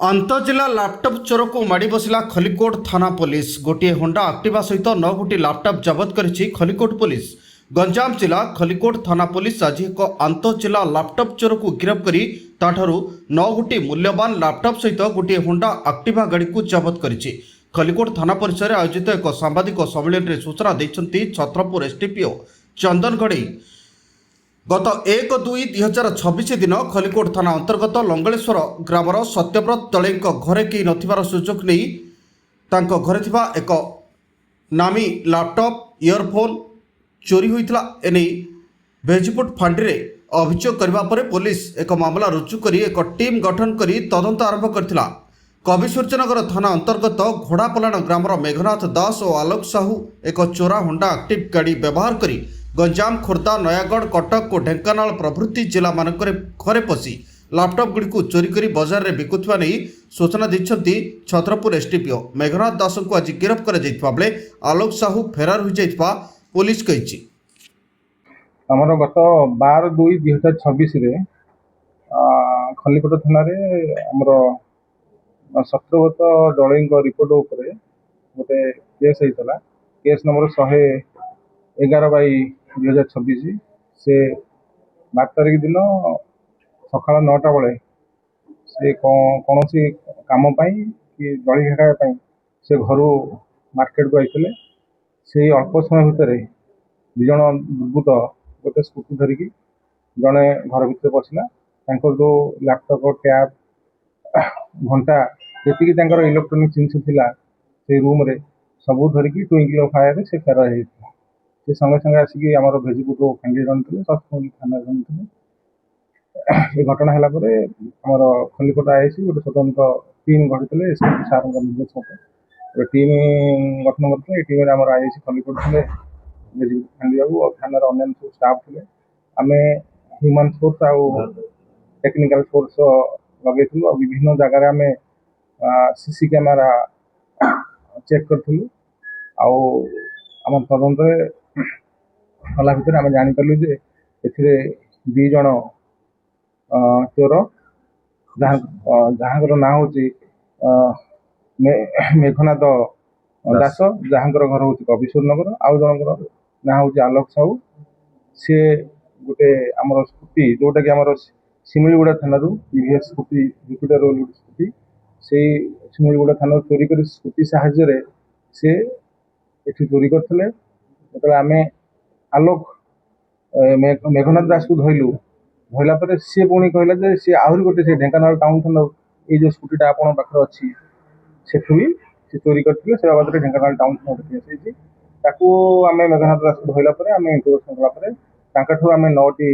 अंतजिला laptop चोर को माड़ी बसला खलिकोट थाना पुलिस गोटे होंडा एक्टिवा सहित 9 गोटी लैपटॉप जबत करिछि खलिकोट पुलिस। गंजाम जिला खलिकोट थाना पुलिस आज एक अंतजिला लैपटॉप चोर को गिरफ्त करी ताठारु 9 गोटी मूल्यवान लैपटॉप सहित गोटे होंडा एक्टिवा गाड़ी को जबत करिछि। खलिकोट थाना परिसर में आयोजित एक सांबादिक सम्मेलन में सूचना देइछन्ति छत्रपुर एसडीपीओ चंदन घड़ई। गत 1-2-2026 दिन खलिकोट थाना अंतर्गत लंगलेश्वर ग्रामर सत्यव्रत दले घरे कई नथिबार सुजोग नहीं तांको घरे थिबा एक नामी लैपटॉप इयरफोन चोरी होइतला एने भेजिपुट फांडी रे अभियोग करबा परे पुलिस एक मामला रुजु करी एक टीम गठन करी तदंत आरंभ करथिला। कविसूर्यनगर थाना अंतर्गत घोड़ापलाण ग्रामर मेघनाथ दास और आलोक साहू एक चोरा होंडा एक्टिव गाड़ी व्यवहार करी गंजाम खोर्धा नयागढ़ कटक और ढेंकानाल प्रभृति जिला मानक घरे पशि लैपटॉप गुड़ी को चोरी कर बजार में बिकुवा नहीं सूचना देते छत्रपुर एसडीपीओ मेघनाथ दास को आज गिरफ्त कर बेले आलोक साहू फेरार हो जाइथिबा पुलिस कही। आमर गत 12-2-2026 खलिकोट थाना आमर सत्यव्रत दले रिपोर्ट उपर गोटे केस होता केस नंबर 111/2026 से 12 तारिख दिन सका 9टा बेले से कौन कम कि जड़ी खाया से घर मार्केट को आते से अल्प समय भितर दिज दुर्बृत्त गोटे स्कूटी धरिकी जड़े घर भर पशिला जो लैपटॉप टैब घंटा जी इलेक्ट्रोनिक जिनस थी रूम रे सबू धरिकी ट्विंकल फायर से फेरार होता से संगे संगे आसिक आम भेजिपुर फांडी रही सतपुर थाना रही ये घटना है आमर खलिकोट आईसी गोटे स्वतंत्र टीम गढ़ी एसपी सार निर्देश गोटे टीम गठन करते टीम आम आईसी खलिकोट थे भेजिपुर फांडी बाबू और थाना अन्य सब स्टाफ थे आम ह्यूमन सोर्स आउ टेक्निकल सोर्स लगे विभिन्न जगार आम सीसी कैमेरा चेक करूँ आम तदंत कला भितर आम जापारू जे ए 2 जन चोर जहाँ ना हूँ मेघनाथ दास जहाँ घर हूँ कविश्वर नगर आउ जनकर ना हूँ आलोक साहू सी गोटे आमर स्कूटी जोटा कि आमर सिमिलीगुड़ा थाना टीवीएस स्कूटी जुपिटर स्कूटी से सिमिलीगुड़ा थाना चोरी कर स्कूटी साहाय्य से ये चोरी करते जो आम आलोक मेघनाथ दास को धरलु धरला सी पुणी कहला सी आहरी गोटे से ढेंकानाल टाउन थाना ये जो स्कूटीटा आप पाखे अच्छी से भी सी चोरी करते से बाबद ढेंकानाल टाउन थाना केस आम मेघनाथ दास को धरला आम इंटरोगेसन कलाठू आम 9टी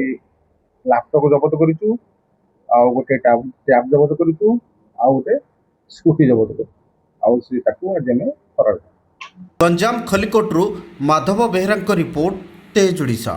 लैपटॉप जबत करूँ गोटे टैब जबत करूँ गोटे स्कूटी जबत कर गंजाम खलिकोट माधव बेहरा रिपोर्ट तेज ओडिशा।